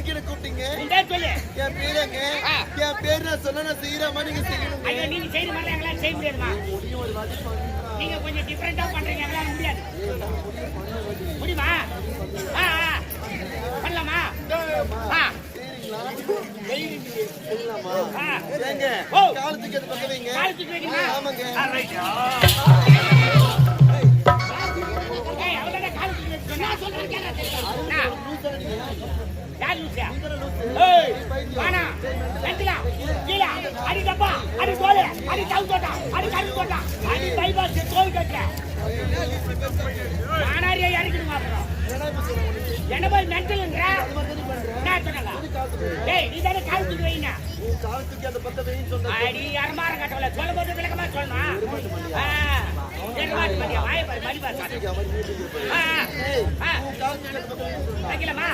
எதுக்கு என்ன கூப்பிட்டீங்க? சொல்லு. என் பேருங்க. என் பேர் நான் சொன்னா நான் செய்யறமா நீங்க செய்யணும். ஐயோ நீங்க செய்ய மாட்டாங்களா? செய்ய முடியாதுமா. முடியும் ஒரு வாட்டி பண்ணுங்க. நீங்க கொஞ்சம் டிஃபரெண்டா பண்றீங்க. என்னால முடியாது. முடியுமா? பண்ணலாமா? செய்யலாமா? ஏங்க காலத்துக்கு அது பக்கம் வைங்க. காலத்துக்கு வைங்க. ஆமாங்க. ரைட். ஏய் அவளோட காலத்துக்கு வைங்க. நான் சொல்றேன் கேளு. யார் லூசா? ஏய் வானா நந்திலா கீழ அடி டப்பா அடி கோலே அடி தவுட்டா அடி கருட்டா அடி பைபாஸ் கோல் கட்ட நானாரியா இறக்கிடுங்க அப்புறம் என்ன போய் மென்டல்ங்கற நான் சொன்னல டேய் நீ தான காலத்துக்கு வைங்க காலத்துக்கு அந்த பத்த வைன்னு சொன்னா அடி அரமார கட்டவல சொல்லும்போது விளக்கமா சொல்லணும் என்னவாட் பண்ணியா வாய பாரு மடி பாரு காலத்துக்கு அந்த பத்த வைன்னு வைக்கலாமா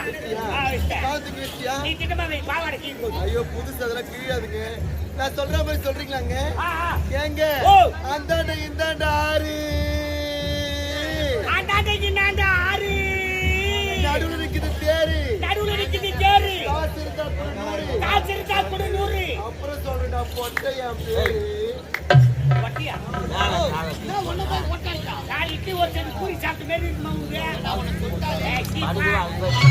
காலத்துக்கு வச்சியா நீ திட்டமா வை பாவாடை கீழ போடு ஐயோ புதுசு அதெல்லாம் கிழியாதுங்க நான் சொல்ற மாதிரி சொல்றீங்களாங்க ஏங்க அந்தாண்ட இந்தாண்ட ஆறு அந்தாண்ட இந்தாண்ட ஆறு நடுவுல நிக்குது தேரு காசு இருந்தா கூட 100 அப்புறம் சொல்றேன்டா பொட்டையா பேரு பொட்டியா நான் ஒண்ணு போய் பொட்டையா நான் இட்லி ஒரு பூரி சாப்பிட்டு மேல இருக்குங்க நான் உனக்கு சொல்றேன்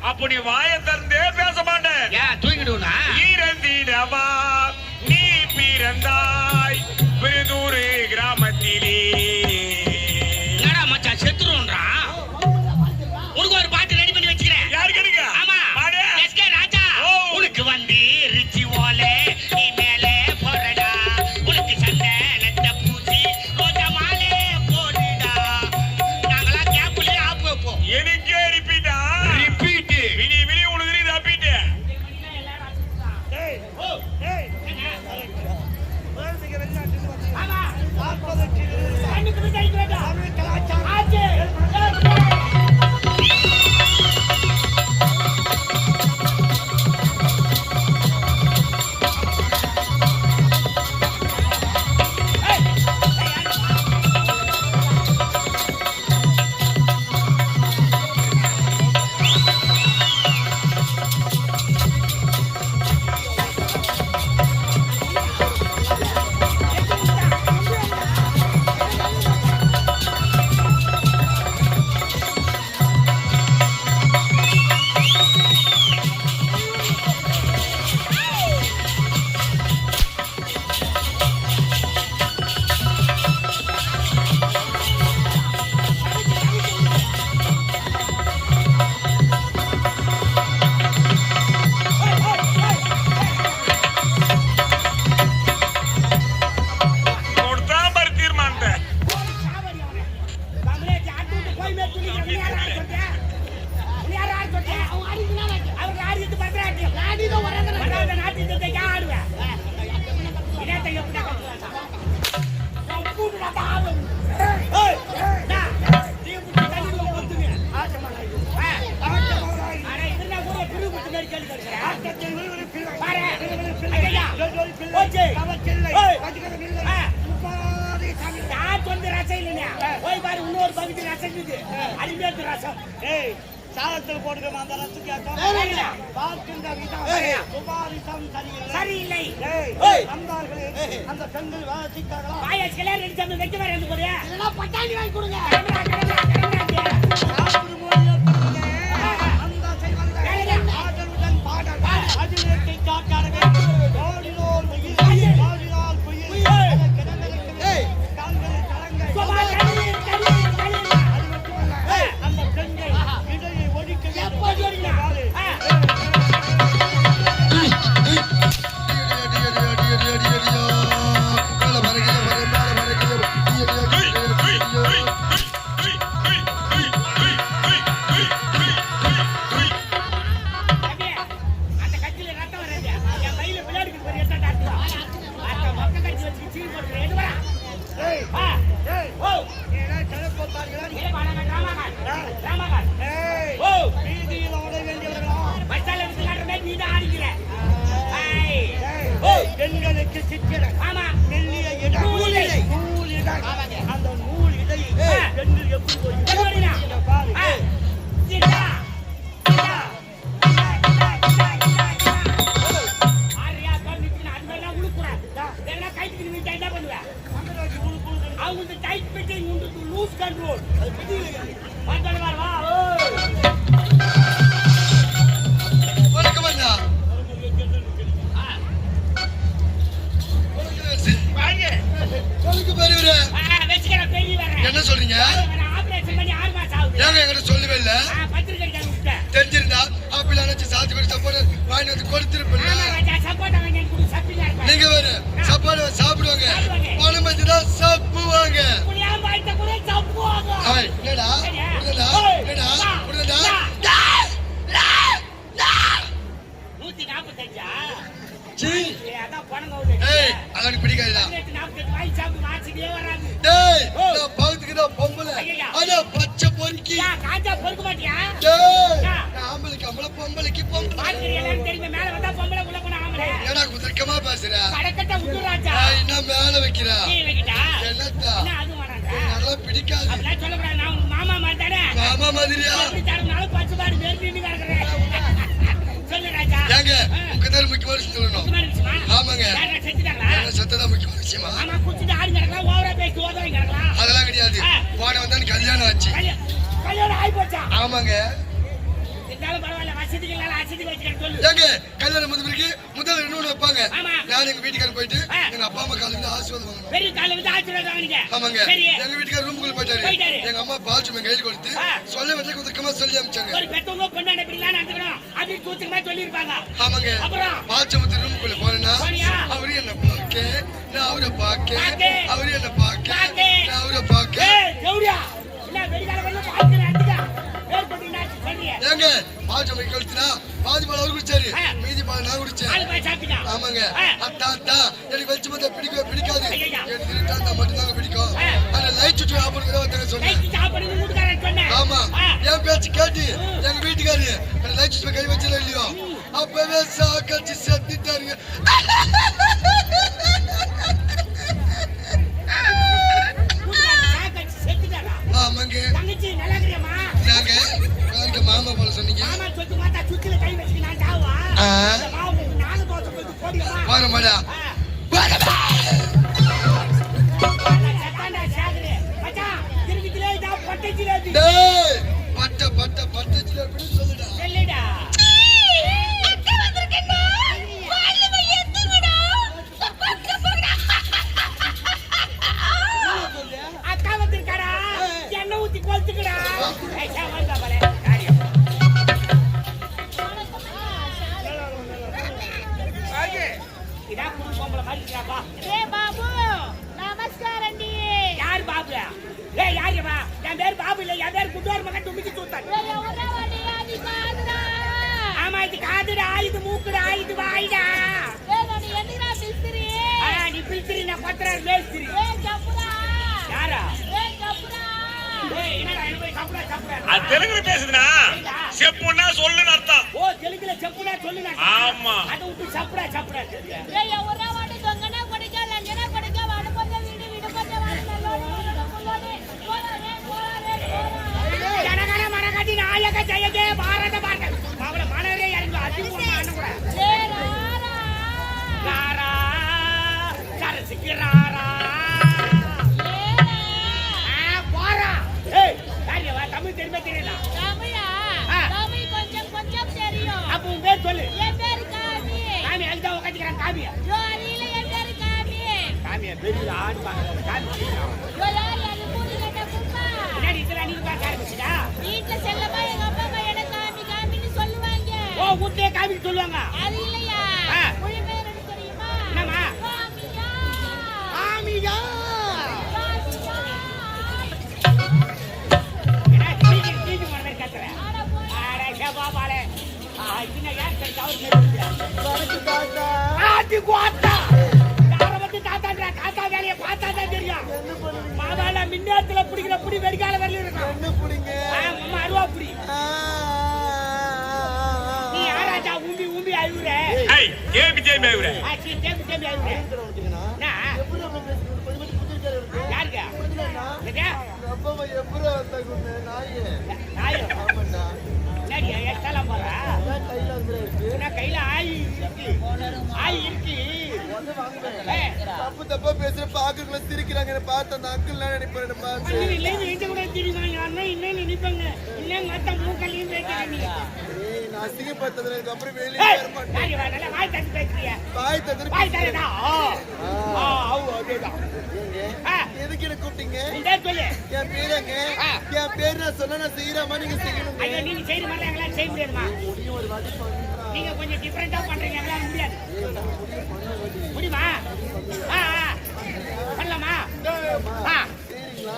அப்படி வாய திறந்தே பேச மாட்டேன். தூங்கிடுவா நீ பிறந்த கண்ணுக்கு விசாரிக்க வேண்டும். ஆச்சு. சாதத்தில் போட்டுக்கணும் அந்த ரசம் சரியில்லை. அந்த பெண்கள் வாசித்தார்களா பாயஸ்களே ரெண்டு சம்பளம் வைக்க வர இருந்து போறியா? பட்டாணி வாங்கி கொடுங்க. அந்த செய்வந்த ஆடலுடன் பாடல் அதிலேட்டை காட்டாட வேண்டும். ஓடினோர் மயில் ஓடினால் குயில் கால்களில் கலங்கை அது மட்டுமல்ல அந்த பெண்கள் இடையை ஒழிக்க அந்த கட்சியில ரத்தம் வராது. என் கையில விளையாடுக்கு போய் எத்தனை டாக்டர் அந்த மொக்க கட்சி வச்சு சீல் போடுறேன். எது வரா? ஓ தலைப்போத்தார்களா ஏ பாருங்க ராமகார் ஓ வீதியில் ஓட வேண்டியவர்களா பஸ்ஸால எடுத்து காட்டுறமே நீ தான் ஆடிக்கிற. பெண்களுக்கு சித்திரை ஆமா மெல்லிய இடை நூல் இடை. நூல் இடை அந்த நூல் இடையை பெண்கள் எப்படி போய் எப்படினா? பாரு சிட்டா சிட்டா ஆரியா பண்ணிட்டு அதெல்லாம் உழுக்குறாது. எல்லாம் கைக்கு நீ என்ன பண்ணுவ? அவங்க டைட் பிட்டி உண்டு லூஸ் கண்ட்ரோல். அது பிடிக்கல. வந்தால வா ஓ வணக்கம் அண்ணா. வாங்க. சொல்லுங்க பெரியவரே. வெச்சிக்கற பெரிய வரேன். என்ன சொல்றீங்க? நான் ஆபரேஷன் பண்ணி 6 மாசம் ஆகுது. ஏங்க என்கிட்ட சொல்லவே இல்ல. பத்திரிக்கை கார விட்டேன். தெரிஞ்சிருந்தா ஆப்பிள் அணைச்சு சாத்து கூட சப்போர்ட் வாங்கி வந்து கொடுத்துருப்பேன். ஆமா ராஜா சப்போர்ட் வாங்கி கொடு சப்பியா இருப்பேன். நீங்க வேற சப்பாடு சாப்பிடுவாங்க, பணம் வச்சுதான் சாப்பிடுவாங்க. புளியா வாய்த்த கூட சாப்பிடுவாங்க. என்னடா என்னடா என்னடா என்னடா 145 சீ அதான் பணம் கவுது. ஏய் அவனுக்கு பிடிக்காதுடா. 48 வாய் சாப்பிட்டு மாச்சிட்டே வராது. டேய் நான் பாத்துக்கு தான் பொம்பளை அட பச்சை பொறுக்கி. யா காஞ்சா பொறுக்க மாட்டியா? டேய் நான் ஆம்பளைக்கு ஆம்பளை பொம்பளைக்கு பொம்பளை. பாத்துக்கிற எல்லாரும் தெரியுமே மேல வந்தா பொம்பளை உள்ள போனா ஆம்பளை. ஏடா குதர்க்கமா பேசுற? கடக்கட்ட விட்டு ராஜா. என்ன மேல வைக்கிறா? நீ வைக்கிட்டா? என்னடா என்ன அது வேணாங்க. அதெல்லாம் பிடிக்காது. அப்படியே சொல்லக்கூடாது. நான் உங்க மாமா மாட்டானே. மாமா மாதிரியா? எப்படி தரனாலும் பச்சை பாடு வெறுத்து நின்னு கிடக்குறேன். சொல்லு ராஜா. ஏங்க உங்க தான் முக்கியமான விஷயம் சொல்லணும். முக்கியமான விஷயமா? ஆமாங்க. யாரா செத்துட்டாங்களா? என்ன சத்ததான் முக்கியமான விஷயமா? ஆமா குச்சிட்டு ஆடி கிடக்கலாம் ஓவரா பேசி ஓதவை கிடக்கலாம். அதெல்லாம் கிடையாது. போன வந்தானு கல்யாணம் ஆச்சு. கல்யாணம் ஆகி போச்சா? ஆமாங்க. இருந்தாலும் பரவாயில்ல வசதிக்கு எல்லாம் வசதி வச்சுக்கிட்டு சொல்லு. ஏங்க கல்யாணம் முடிஞ்சிருக்கு முதல்ல இன்னொன்னு வைப்பாங்க. ஆமா. நான் எங்க வீட்டுக்காரர் போயிட்டு எங்க அப்பா அம்மா காலையில இருந்து ஆசீர்வாதம் வாங்கணும். பெரிய காலையில வந்து ஆசீர்வாதம் வாங்கிக்க. ஆமாங்க. சரி. எங்க வீட்டுக்காரர் ரூமுக்குள்ள போயிட்டாரு. எங்க அம்மா பாத்ரூம் கையில் கொடுத்து சொல்ல வேண்டிய குதர்க்கமா சொல்லி அனுப்பிச்சாங்க. ஒரு பெத்தவங்க பொண்ணாண்ட இப்படிலாம் நடந்துக்கணும் அப்படி தூத்துக்குமா சொல்லியிருப்பாங்க. ஆமாங்க. அப்புறம் பாத்ரூம் ரூமுக்குள்ள போனேன்னா அவரு என்ன பாக்க நான் அவரை பாக்க அவரு என்ன பாக்க நான் அவரை பாக்க. ஏய் ஜவுரியா என்ன வெடிகால வந்து பாத்து நடந்துடா. பேர் போட்டு நாச்சு சொல்றியே. ஏங்க பாத்ரூம் கழிச்சுனா பாதி பால் அவரு குடிச்சாரு, மீதி பால் நான் குடிச்சேன். ஆளு போய் சாப்பிட்டா. ஆமாங்க. அத்தா அத்தா எனக்கு வெச்சு மத்த பிடிக்காது. ஐயா எனக்கு இருட்டா இருந்தா மட்டும்தாங்க பிடிக்கும். ஆனா லைட் சுற்றி ஆபத்துக்கு தான் சொன்னேன். லைட் சாப்பிடுன்னு வீட்டுக்காரன் சொன்னேன். ஆமா, என் பேச்சு கேட்டு எங்க வீட்டுக்காரு லைட் சுற்றி கை வச்சல இல்லையோ அப்பவே சாக்கடிச்சு செத்துட்டாருங்க. ஆமாங்க. தங்கச்சி நல்லா இருக்கிறியம்மா? நாங்க நாங்க மாமா போல சொன்னீங்க. மாமா சொத்து மாத்தா சுத்தில கை வச்சு நான் தாவா. மாவு நாலு தோசை போட்டு போடிமா. வாங்க மாடா. சட்டாண்டா சாகுறே. மச்சான், இருக்குதுல இதா பட்டை ஜிலேபி. டேய், பட்டை ஜிலேபி சொல்லுடா. சொல்லுடா. அக்கா வந்திருக்கேன்னா. வாழ்வே ஏத்துங்கடா. அக்கா வந்திருக்காடா. எண்ணெய் ஊத்தி கொளுத்துக்கடா. ஏய் சாவண்டா பலே. இதா குடு பொம்பள மாறிட்டாப்பா. ஏய் பாபு, நமஸ்காரண்டி. யார் பாபு? ஏய் யாருமா? என் பேர் பாபு இல்ல, என் பேர் குட்டோர் மகன் தும்பிக்கி தூத்தன். ஏய் ஒரவடி ஆதி காதுடா. ஆமா, இது காதுடா, இது மூக்குடா, இது வாய்டா. ஏய் நீ என்னடா பிஸ்திரி? நீ பில்திரி, நான் பத்திரர் மேஸ்திரி. ஏய் கப்புடா. யாரா? ஏய் கப்புடா. ஏய் என்னடா என்ன போய் கப்புடா. அது தெலுங்குல பேசுதுனா செப்புன்னா சொல்லுன்னு அர்த்தம். ஓ தெலுங்குல செப்புடா சொல்லுடா. ஆமா. அத விட்டு சப்புடா சொல்லுங்க. ஏய் ஒரவடி தொங்கனா படிக்க லஞ்சனா படிக்க வாடபத்த வீடு பத்த வாடலோடி முள்ளோடி போறே. ஜனகன மனகதி நாயக ஜெயதே பாரத பாரத. அவள மனரே இறங்கு அதிகமா அண்ணகுடா. ஏய் ராரா. ராரா சரசிக்கிறாரா. போறா. ஏய் யாரியவா? தமிழ் தெரியல. தமிழா? தமிழ் கொஞ்சம் தெரியும். அப்ப உன் பேர் சொல்லு. என் பேரு காமி. காமி அங்க உட்கார்ந்திருக்கான் காமியா. யோ அலில என் பேரு காமி. காமியா பெரிய ஆடு பாக்க காமி. யோ யார் அது மூணு கட்ட குப்பா. என்னடி இதெல்லாம் நீ பார்க்க ஆரம்பிச்சிட்டா? வீட்ல செல்லமா எங்க அப்பா அம்மா என்ன காமின்னு சொல்லுவாங்க. ஓ ஊட்டே காமி சொல்லுவாங்க. அது இல்லையா? ஆ. மொழி பேர் என்ன தெரியுமா? என்னம்மா? காமியா. காமியா. காமியா. என்ன தீதி மறந்து கத்துற? ஆட போய் அட சேபாபாலே. இதுனா யார் சரி தவறு செய்யறீங்க? வணக்கம் தாத்தா. ஆதி கோத்தா. யாரவத்து தாத்தான்றா தாத்தா வேலைய பார்த்தா தான் தெரியும். என்ன பண்ணுவீங்க? மாவால மின்னேத்துல பிடிக்கிற புடி வெடிகால வரல இருக்கும். என்ன புடிங்க? அம்மா அருவா புடி. நீ யாராச்சா ஊம்பி அழுவுற? ஏய் கேபி ஜெய் மேவுற. ஆச்சி தேம்பி அழுவுற. நான் எப்படி நம்ம பேசுறது? கொஞ்சம் மட்டும் புரிஞ்சுக்காரு இருக்கு. யாருக்கா? புரிஞ்சுக்கலண்ணா? என்னடா? அப்பா அம்மா எப்படி வந்தாங்க நாயே? நாயோ. ஆமாண்டா. என்னடி எத்தலாம் போற? அதான் கையில வந்து இருக்கு. நான் கையில ஆயி இருக்கு. வந்து வாங்குவேன். ஏய், தப்பா பேசுற பாக்குறவங்கள சிரிக்கிறாங்க. என்ன பார்த்து அந்த அங்கிள் நினைப்பேன். என்ன பார்த்து அண்ணன் இல்லை இந்த கூட தெரியுமா? அண்ணன் என்ன நினைப்பாங்க? இல்லங்க அத்த மூக்கலையும் பேசுறீங்க. ஏய், நான் அசிங்கப்படுத்ததுல எனக்கு அப்புறம் வெளியே ஏய், வர மாட்டேன். யாரு வா நல்லா வாய் தட்டி பேசுறியா? பாய் தந்துரு. வாய் தரடா. அதேதான். ஆ, எதுக்கு என்ன கூப்பிட்டீங்க? நீ தான் சொல்லு. என் பேருங்க. என் பேர் நான் சொன்னா நான் செய்யறாமா நீங்க செய்யணுங்க. ஐயோ நீங்க செய்யற மாதிரி எங்களால செய்ய முடியாதுமா. முடியும் ஒரு வாட்டி பண்ணுறா. நீங்க கொஞ்சம் டிஃபரெண்டா பண்றீங்க, எங்களால முடியாது. முடியுமா? பண்ணலாமா? சரிங்களா?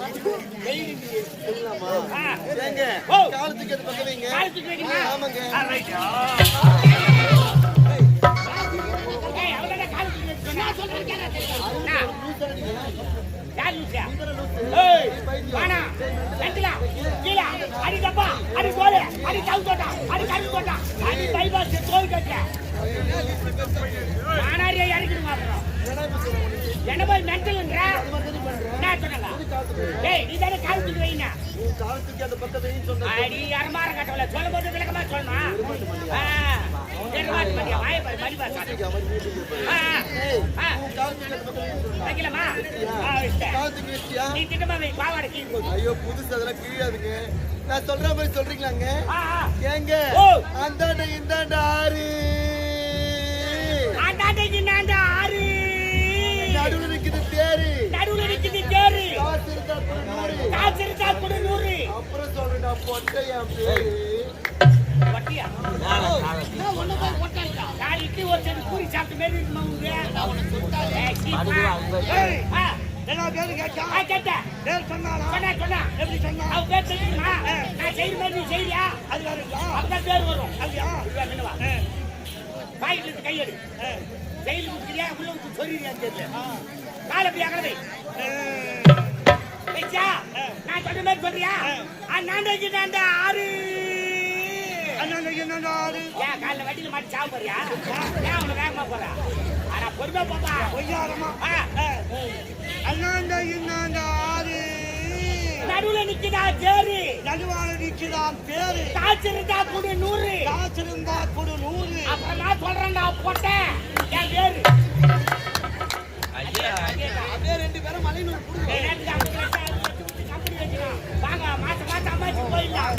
செய்றீங்க. செய்யலாமா? ஆ. ஏங்க, ஓ. காலத்துக்கு அது பக்கம் வைங்க. காலத்துக்கு வைக்கணுமா? ஆமாங்க. ரைட். ஏய் அவளோட காலத்துக்கு வைக்கணும். நான் சொல்றேன் கேளு. லூசா நீங்க? யார் லூசா? நீங்க லூசு. ஏய் வானா வெண்டலா கீழ அடி டப்பா அடி கோலே அடி தவுடா அடி கரு கோட்டா அடி பைபாஸ் தோல் கட்ட நானாரியா இறக்கிடு மாட்டறோம். என்ன போய் மெண்டல்ங்கற நான் சொன்னல. ஏய் நீ தான காலத்துக்கு வைனா. நீ காலத்துக்கு அந்த பக்கம் வைன்னு சொன்னா. அடி யாரமார கட்டவல சொல்லும்போது விளக்கமா சொல்லணும். தெருவாட் மடியா வாய் மடி பாஸ். ஏய், நீ காலத்துக்கு அந்த பக்கம் வைன்னு சொன்னா. வைக்கலாமா? காலத்துக்கு வச்சியா? நீ திட்டமா வை பாவாடை கீழ போடு. ஐயோ புதுசு அதெல்லாம் கிழியாதுங்க. நான் சொல்ற மாதிரி சொல்றீங்களாங்க? ஏங்க ஓ. அந்தாண்ட இந்தாண்ட ஆறு ஆண்டாடைக்கு நான் ஆறு நடுவுல நிக்குது தேரு. நடுவுல நிக்குது தேரு. காசு இருந்தா கூட நூறு. காசு இருந்தா கூட 100. அப்புறம் சொல்றேன்டா பொட்டை என் பேரு. வட்டியா? நான் ஒண்ணு போய் ஒட்டாயிட்டா. நான் இட்லி ஒரு செடி பூரி சாப்பிட்டு மேல இருக்குமா உங்க? ஏய் சீப்பா. ஏய். ஆ என்ன பேரு கேட்டா? கேட்டேன். பேர் சொன்னானா? சொன்னா. எப்படி சொன்னா? அவ பேர் தெரியுமா? நான் செய்யற மாதிரி நீ செய்றியா? அது வேறயா? அப்பதான் பேர் வரும். அப்படியா? இதுவா நின்னுவா. வாயில இருந்து கையெடு. செயல் குடிக்கிறியா உள்ள விட்டு சொல்லிடுறியான்னு தெரியல. காலை அப்படி அகலவை. வெச்சா, நான் சொன்ன மாதிரி சொல்றியா? அண்ணாண்டைக்கு நான் ஆறு. என்னடா ஆறு? ஏன் காலைல வண்டியில மாட்டி சாவ போறியா? ஏன் உன்னை வேகமா போறா? ஆனா பொறுமையா போப்பா. பொய்யாரமா அண்ணாண்ட என்னடா ஆறு? நடுவுல நிக்குதா தேரு, நடுவான நிற்கிறான் பேரு, காய்ச்சிருந்தா கொடு 100, காய்ச்சிருந்தா கொடு 100. அப்புறம் நான் சொல்றேன்டா போட்டேன் என் பேரு. அப்படியே 2 பேரும் மலையில கம்பெனி வச்சுக்கலாம். வாங்க மாசம் மாசம் அம்மாச்சி போயிடலாம்.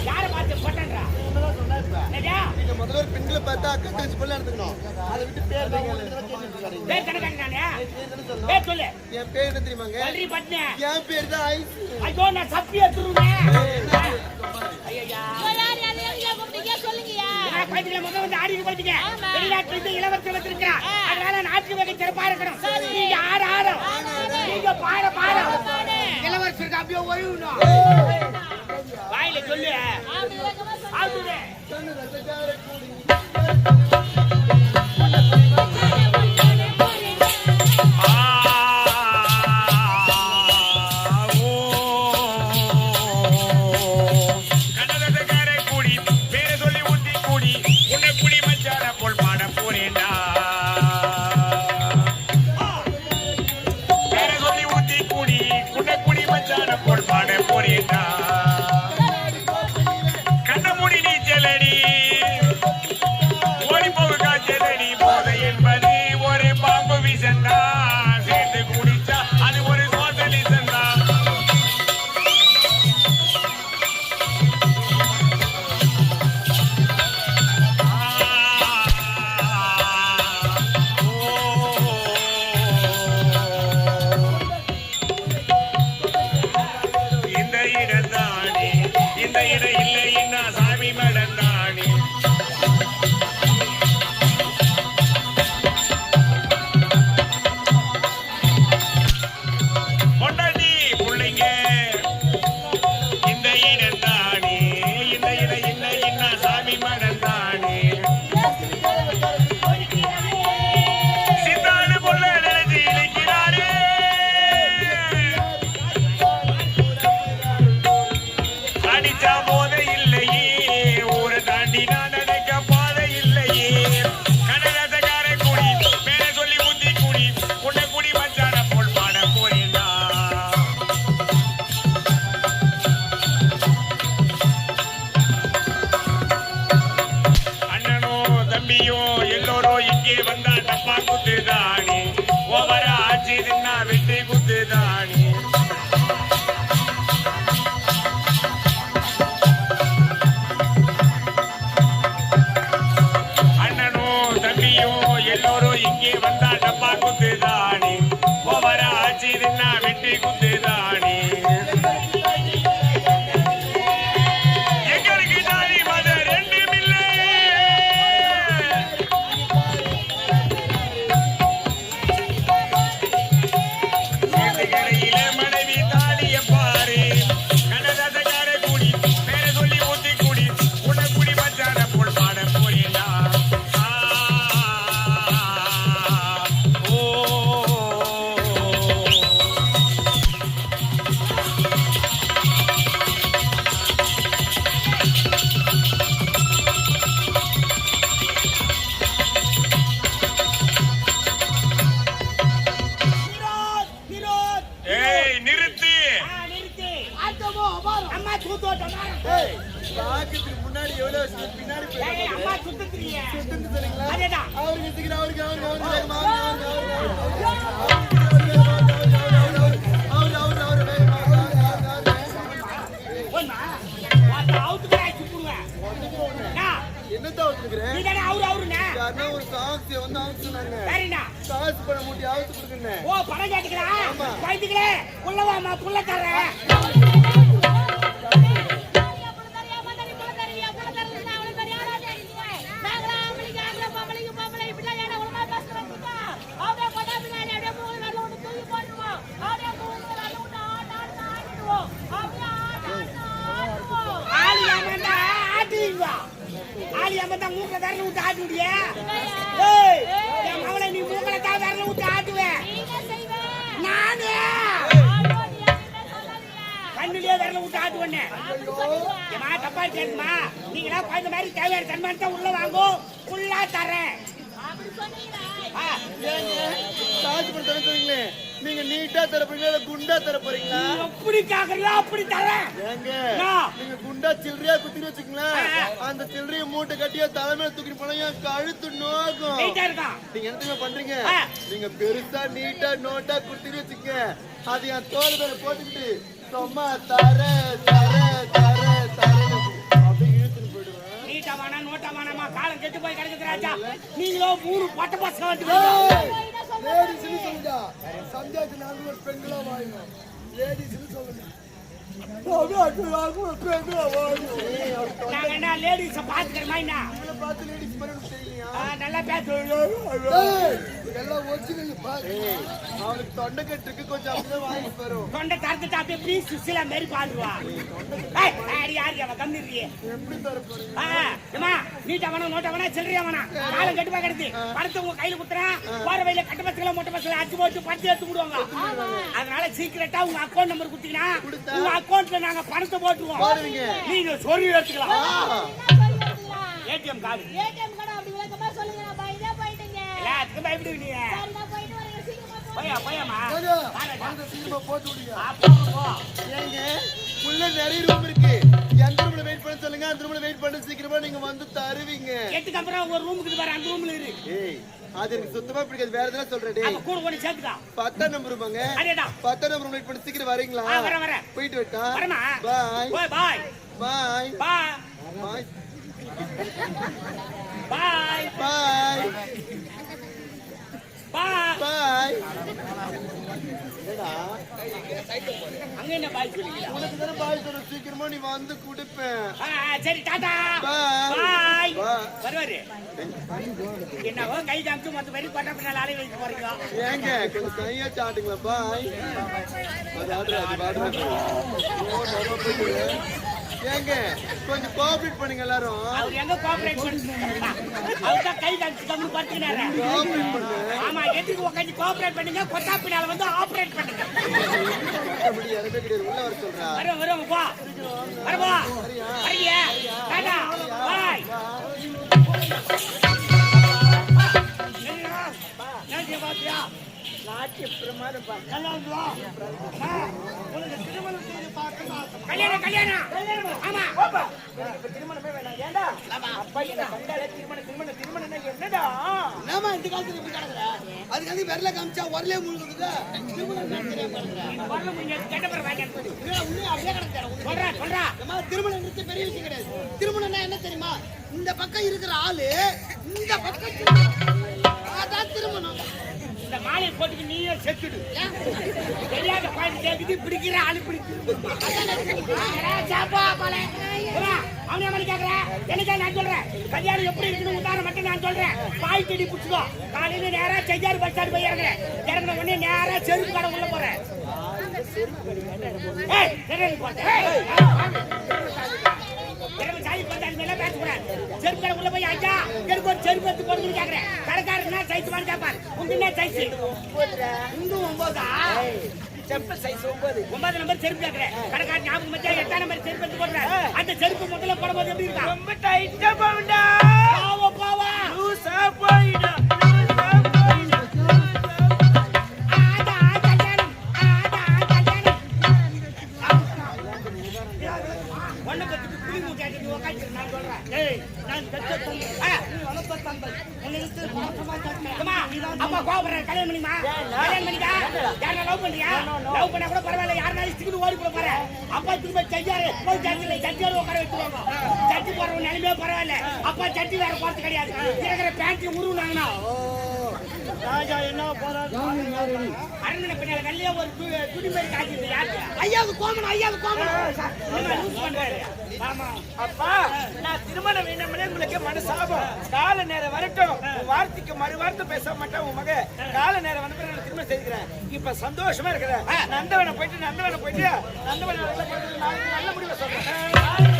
யாரை பார்த்து போட்டேன்றா? என்னடா? நீங்க முதல்ல ஒரு பெண்களை பார்த்தா அக்கா தங்கச்சி போல எடுத்துக்கணும். அதை விட்டு பேர் பேர் கணக்கான நானே. பேர் சொல்லு. என் பேர் என்ன தெரியுமாங்க? வள்ளி பட்னே. என் பேர் தான் ஐஸ். ஐயோ நான் சத்திய துருவேன். ஐயா. யார் யாரையா கூப்பிட்டீங்க சொல்லுங்கயா. நான் பைத்தியல முதல்ல வந்து ஆடிக்கு போயிட்டீங்க. வெளிநாட்டுல இருந்து இளவரசர் வந்திருக்கா. அதனால நாட்டு வகை சிறப்பா இருக்கணும். நீங்க ஆறு. நீங்க பாட. இளவரசருக்கு அப்படியே ஒழுகணும். வாயில சொல்லு. ஆடுவே. பாக்கத்துக்கு முன்னாடி எவ்வளவு வருஷம் பின்னாடி அம்மா சுத்தத்திரியே சுத்தன்னு சொன்னீங்களா? அதேதான். அவருக்கு சீக்கிரம் அவருக்கு என்னத்தான் வச்சுக்கிறேன்? யாருன்னா ஒரு சாங்ஸ் வந்து ஆகுது சொன்னாங்க. காசு பணம் மூட்டி ஆகுது கொடுக்குறேன். ஓ பணம் கேட்டுக்கிறா? வைத்துக்கிறே உள்ளவாமா புள்ள தர்றேன். ஆலியா மந்தா மூக்க தரணும் ஆடுடியா? ஏய் கண்ணுலயே விரல விட்டு ஆட்டு பண்ணேன் ஏமா தப்பா கேளுமா நீங்களா குழந்தை மாதிரி தேவையான தன்மானத்தை உள்ள வாங்கும் ஃபுல்லா தரேன் அப்படி சொன்னீங்களா? காசு பண்ண தரீங்களே நீங்க நீட்டா தர போறீங்களா இல்ல குண்டா தர போறீங்களா? எப்படி கேக்குறீங்களா அப்படி தரேன் ஏங்க நான். நீங்க குண்டா சில்லறையா குத்திட்டு வச்சுக்கங்களேன் அந்த சில்லறைய மூட்டை கட்டியா தலைமையில தூக்கிட்டு போனா என் கழுத்து நோகும். நீட்டா இருக்கா நீங்க என்ன பண்றீங்க நீங்க பெருசா நீட்டா நோட்டா குத்திட்டு வச்சுக்க அது என் தோல் மேல போட்டுக்கிட்டு சும்மா தர தர தர தர அப்படியே இழுத்துட்டு போயிடுவேன். நீட்டா வானா நோட்டா வானாமா காலம் கெட்டு போய் கிடக்குது ராஜா நீங்களோ 3 பொட்ட பசங்க வந்து லேடிஸ்னு சொல்லுடா சந்தியாக்கு நாங்க ஒரு பெண்களா வாழணும் லேடிஸ்னு சொல்லுங்க நாங்க என்ன லேடிஸ பாத்துக்கிறோமா என்ன பார்த்து லேடிஸ் பண்ண தெரியலையா நல்லா பேசு எல்லாம் ஒரிஜினல் பாரு அவனுக்கு தொண்டை கட்டுக்கு கொஞ்சம் அப்படியே வாங்கி வரும் தொண்டை தரத்துட்டு அப்படியே ப்ளீஸ் சுசிலா மாரி பாடுவா யாரு அவன் கம்மிடுறியே எப்படி தர போறீங்க நீட்டா வேணா நோட்டா வேணா சில்லறையா வேணா காலம் கட்டுப்பா கிடக்கு படத்தை உங்க கையில குத்துறேன் போற வயல கட்ட பசங்கள மொட்டை பசங்களை அடிச்சு போட்டு படுத்து எடுத்து விடுவாங்க அதனால சீக்கிரட்டா உங்க அக்கௌண்ட் நம்பர் குடுத்தீங்கன்னா உங்க அக்கௌண்ட்ல நாங்க பணத்தை போட்டுருவோம் நீங்க சொல்லி எடுத்துக்கலாம் ஏடிஎம் கார்டு ஏடிஎம் கார்டு அப்படி விளக்கமா சொல்லுங்க. நான் பயந்தே போயிட்டேங்க. எல்லாத்துக்கும் பயப்படுவீங்க சரி, நான் போயிட்டு வரேன். சீக்கிரமா போ. போயமா அந்த சீக்கிரமா போட்டு விடுங்க போ ஏங்க உள்ள நிறைய ரூம் இருக்கு எந்த ரூம்ல வெயிட் பண்ண சொல்லுங்க அந்த ரூம்ல வெயிட் பண்ண சீக்கிரமா நீங்க வந்து தருவீங்க கேட்டுக்கு அப்புறம் ஒரு ரூமுக்கு வர அந்த ரூம்ல இரு ஏய் அது எனக்கு சுத்தமா பிடிக்காது வேற எதனா சொல்றேன் டேய் அப்ப கூட கூட சேர்த்துடா 10 நம்பர் ரூமாங்க அதேடா 10 நம்பர் ரூம் வெயிட் பண்ண சீக்கிரம் வரீங்களா வரேன் போயிட்டு வரட்டா வரமா bye bye bye bye bye bye bye bye bye அங்க என்ன பாய் சொல்றீங்க உனக்கு தான பாய் சொல்ற சீக்கிரமா நீ வந்து குடிப்பேன் சரி டாடா பாய் பாய் வருவாரு என்னவோ கை காமிச்சு மொத்த வரி பண்ண பின்னால அலை வைக்க போறீங்க ஏங்க கொஞ்சம் கையா சாட்டுங்களா பாய் அது ஆடுறது ஏங்க கொஞ்சம் கோஆபரேட் பண்ணுங்க எல்லாரும் அவர் எங்க கோஆபரேட் பண்ணுங்க அவர் தான் கை காமிச்சு கம்மி பார்த்துக்கினாரு கோஆபரேட் பண்ணுங்க ஆமா எதுக்கு உட்காந்து கோஆபரேட் பண்ணுங்க கொத்தா பின்னால வந்து ஆபரேட் பண்ணுங்க அப்படி யாருமே கிடையாது உள்ள வர சொல்றா வரும் போ வரவா வரியா டாடா பாய் நன்றி பாத்தியா நாட்டி பிரமாதம் பா நல்லா இருக்கா உனக்கு திருமணம் செய்து பார்க்க கல்யாணம் ஆமா இப்ப திருமணமே வேணாம் ஏண்டா அப்பா என்ன கண்டாலே திருமணம் என்னடா நாம இந்த காலத்துல இப்படி கிடக்குற அதுக்கு விரல காமிச்சா வரலே முழுகுது வரல முங்க கேட்டப்பற வாங்க உன்னை அப்படியே கிடக்குற சொல்றா நம்ம திருமணம்ங்கிறது பெரிய விஷயம் கிடையாது திருமணம்னா என்ன தெரியுமா இந்த பக்கம் இருக்கிற ஆளு இந்த பக்கம் அதான் திருமணம் இந்த மாலையை போட்டுக்கு நீயே செத்துடு தெரியாத பாயிண்ட் கேக்குது பிடிக்கிற ஆளு பிடிக்குது அவனே மாதிரி கேக்குற எனக்கு நான் சொல்றேன் கல்யாணம் எப்படி இருக்குன்னு உதாரணம் மட்டும் நான் சொல்றேன் பாய் செடி பிடிச்சிக்கோ காலையில நேரா செய்யாறு பஸ் ஸ்டாண்ட் போய் இறங்குற உடனே நேரா செருப்பு கடை உள்ள போறேன் செருப்பு கடை உள்ள போய் ஐயா எனக்கு ஒரு செருப்பு எடுத்து போடுன்னு கேக்குறேன் கடைக்காரனா சைஸ் வாங்கி கேட்பாரு உங்க சைஸ் இந்து 9 செருப்பு சைஸ் 9 நம்பர் செருப்பு கேக்குறேன் கடைக்காரன் ஞாபகம் வச்சா 8 நம்பர் செருப்பு எடுத்து போடுறேன் அந்த செருப்பு முதல்ல போடும்போது எப்படி இருக்கா ரொம்ப டைட்டா போவுடா பாவா லூசா போயிடா அப்பா கோபுரம் கல்யாணம் பண்ணிமா கல்யாணம் பண்ணிக்கா யாரா லவ் பண்றியா லவ் பண்ணா கூட பரவாயில்ல யாருனாலும் இஷ்டத்துக்கு ஓடி போட போற அப்பா திரும்ப சஜ்ஜாரு போய் சஜ்ஜாரு உட்கார வச்சுருவாங்க சட்டி போடுற நிலைமையே பரவாயில்ல அப்பா சட்டி வேற போறது கிடையாது இருக்கிற பேண்ட் உருவுனாங்கன்னா ராஜா என்ன போறாரு அரண்மனை பின்னால கல்லையே ஒரு துணி மாதிரி காய்ச்சிருக்கு யாரு ஐயாவுக்கு கோமன் லூஸ் பண்றாரு ஆமா அப்பா நான் திருமணம் வேண்டும்னே உங்களுக்கு மனசாபம் கால நேரம் வரட்டும் வார்த்தைக்கு மறு வார்த்தை பேச மாட்டேன் உன் மக கால நேரம் வந்து நான் திருமணம் செய்கிறேன் இப்ப சந்தோஷமா இருக்கிறேன் நந்தவனை போயிட்டு நல்ல முடிவை சொல்றேன்